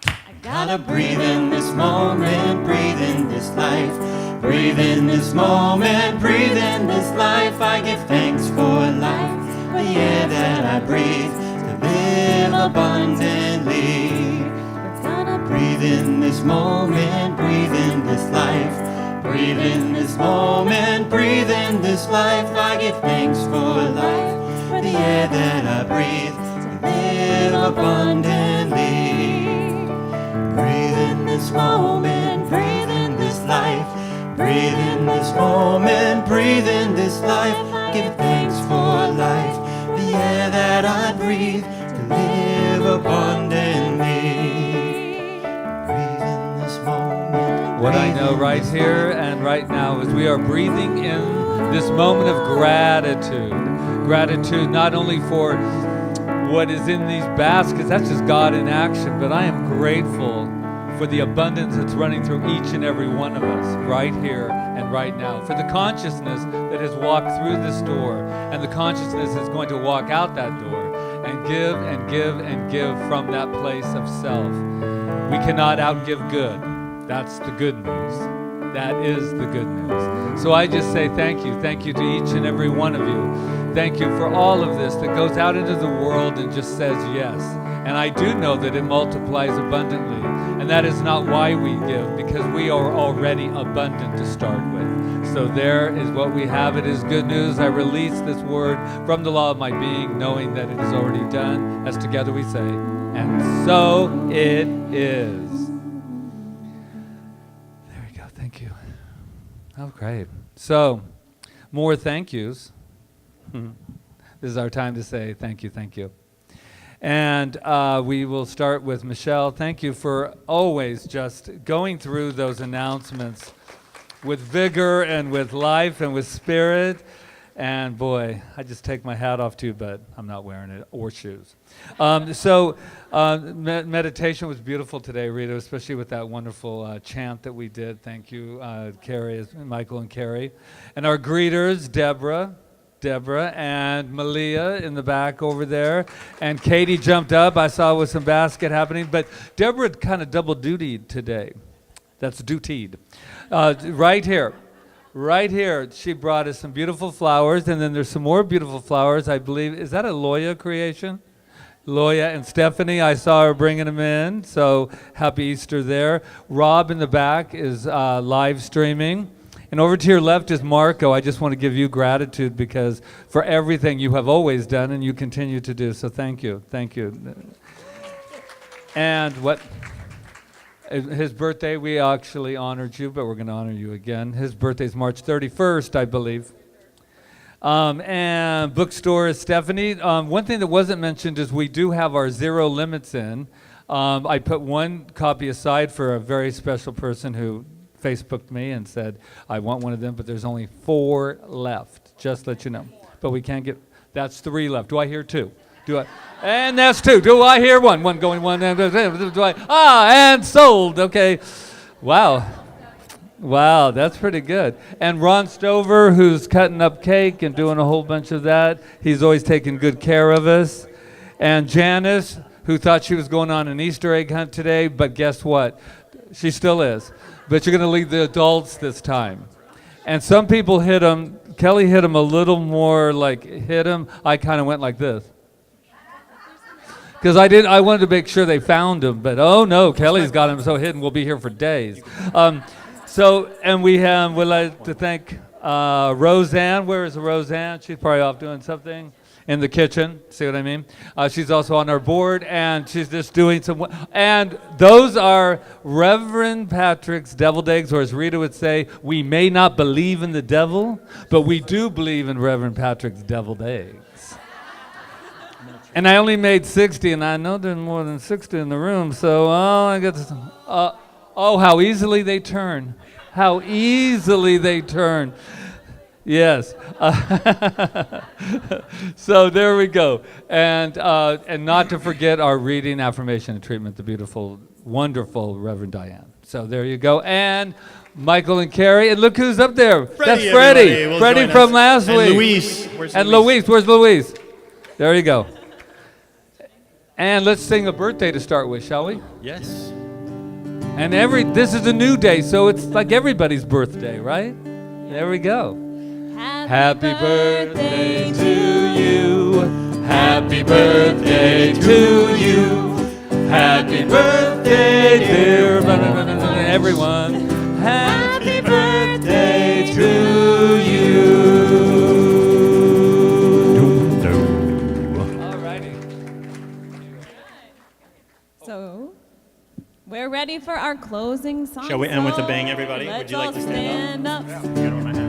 I gotta breathe in this moment, breathe in this life, breathe in this moment, breathe in this life. I give thanks for life, the air that I breathe, to live abundantly. We're gonna breathe in this moment, breathe in this life, breathe in this moment, breathe in this life. I give thanks for life, for the air that I breathe, to live abundantly. Breathe in this moment, breathe in this life, breathe in this moment, breathe in this life. I give thanks for life, the air that I breathe, to live abundantly. Breathe in this moment. What I know right here and right now is we are breathing in this moment of gratitude. Gratitude not only for what is in these baskets, that's just God in action, but I am grateful for the abundance that's running through each and every one of us right here and right now, for the consciousness that has walked through this door and the consciousness that's going to walk out that door and give and give and give from that place of self. We cannot outgive good. That's the good news. That is the good news. So I just say thank you. Thank you to each and every one of you. Thank you for all of this that goes out into the world and just says yes. And I do know that it multiplies abundantly. And that is not why we give, because we are already abundant to start with. So there is what we have. It is good news. I release this word from the law of my being, knowing that it is already done, as together we say, and so it is. There we go. Thank you. Oh, great. So, more thank yous. This is our time to say thank you, thank you. And we will start with Michelle. Thank you for always just going through those announcements with vigor and with life and with spirit. And boy, I just take my hat off to you, but I'm not wearing it, or shoes. Meditation was beautiful today, Rita, especially with that wonderful chant that we did. Thank you, Carrie, Michael and Carrie. And our greeters, Deborah and Malia in the back over there. And Katie jumped up. I saw with some basket happening. But Deborah kind of double dutied today. That's dutied. Right here. Right here. She brought us some beautiful flowers. And then there's some more beautiful flowers, I believe. Is that a Loya creation? Loya and Stephanie, I saw her bringing them in. So happy Easter there. Rob in the back is live streaming. And over to your left is Marco. I just want to give you gratitude because for everything you have always done and you continue to do. So thank you. Thank you. And what? His birthday, we actually honored you, but we're going to honor you again. His birthday is March 31st, I believe. And bookstore is Stephanie. One thing that wasn't mentioned is we do have our zero limits in. I put one copy aside for a very special person who Facebooked me and said, I want one of them, but there's only 4 left, just let you know. But we can't get, that's 3 left. Do I hear 2? And that's 2. Do I hear 1? 1 going, 1, and and sold, okay. Wow, that's pretty good. And Ron Stover, who's cutting up cake and doing a whole bunch of that, he's always taking good care of us. And Janice, who thought she was going on an Easter egg hunt today, but guess what? She still is. But you're going to lead the adults this time. And some people hit him. Kelly hit him a little more like hit him. I kind of went like this. Because I wanted to make sure they found him. But oh no, Kelly's got him so hidden we'll be here for days. And we'd like to thank Roseanne. Where is Roseanne? She's probably off doing something in the kitchen. See what I mean? She's also on our board, and she's just doing some. And those are Reverend Patrick's deviled eggs, or as Rita would say, we may not believe in the devil, but we do believe in Reverend Patrick's deviled eggs. And I only made 60, and I know there's more than 60 in the room, so I got this. Oh, how easily they turn. How easily they turn. Yes. So there we go. And not to forget our reading, affirmation, and treatment, the beautiful, wonderful Reverend Diane. So there you go. And Michael and Carrie. And look who's up there. Freddie, that's Freddie. Will Freddie from last week. And Luis. Luis. Where's Luis? There you go. And let's sing a birthday to start with, shall we? Yes. And this is a new day, so it's like everybody's birthday, right? There we go. Happy birthday to you. Happy birthday to you. Happy birthday, dear everyone. Happy birthday to you. So, we're ready for our closing song. Shall we end with a bang, everybody? Let's Would you like to all stand up? Yeah. Get on my hat.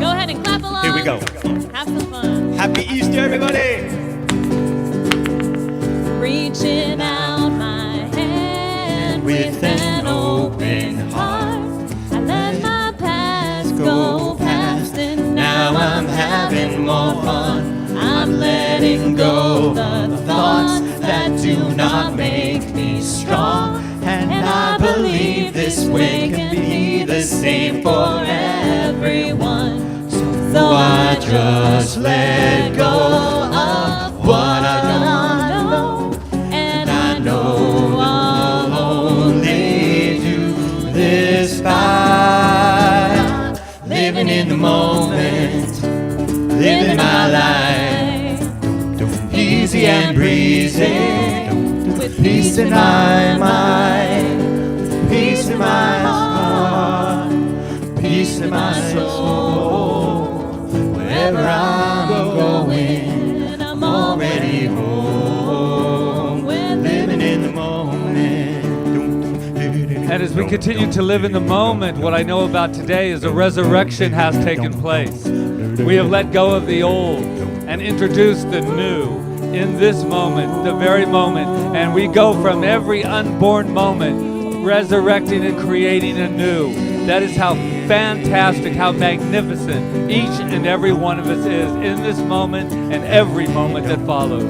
Go ahead and clap along. Here we go. Have some fun. Happy Easter, everybody! Reaching out my hand with an open heart. I let my past go past, and now I'm having more fun. I'm letting go the thoughts that do not make me strong. And I believe this way can be the same for everyone. So I just let go of what I don't know. And I know I'll only do this by living in the moment, living my life, easy and breezy, with peace in my mind, peace in my heart, peace in my soul. Wherever I'm going, I'm already home. We're living in the moment. And as we continue to live in the moment, what I know about today is a resurrection has taken place. We have let go of the old and introduced the new in this moment, the very moment. And we go from every unborn moment, resurrecting and creating anew. That is how fantastic, how magnificent each and every one of us is in this moment and every moment that follows.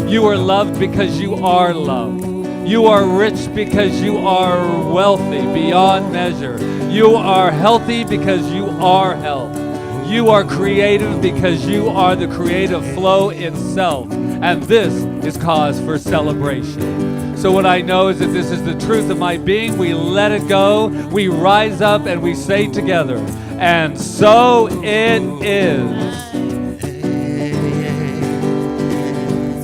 You are loved because you are loved. You are rich because you are wealthy beyond measure. You are healthy because you are health. You are creative because you are the creative flow itself. And this is cause for celebration. So what I know is that this is the truth of my being. We let it go. We rise up and we say together, and so it is.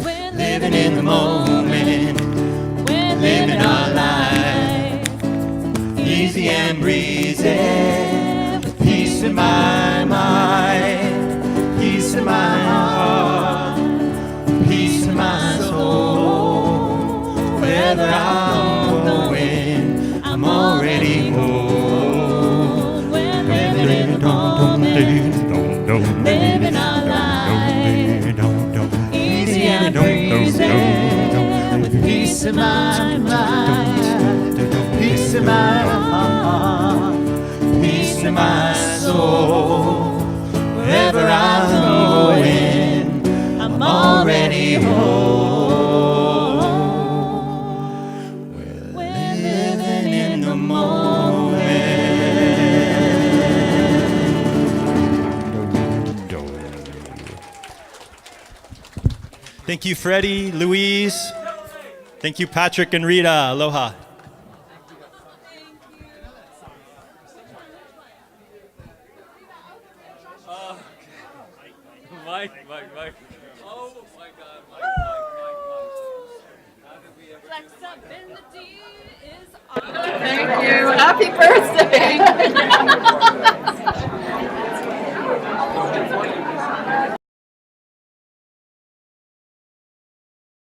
We're living in the moment. We're living our life, easy and breezy, peace in my mind, peace in my heart, peace in my soul. Wherever I'm going, I'm already home. we're living in the moment, living our life, easy and breezy. peace in my mind, peace in my heart, peace in my soul. Wherever I'm going, I'm already home. We're living in the moment. Thank you, Freddie, Louise. Thank you, Patrick and Rita. Aloha. Mike. Oh my God, Mike. How did we ever Flexibility is Thank you. Happy birthday.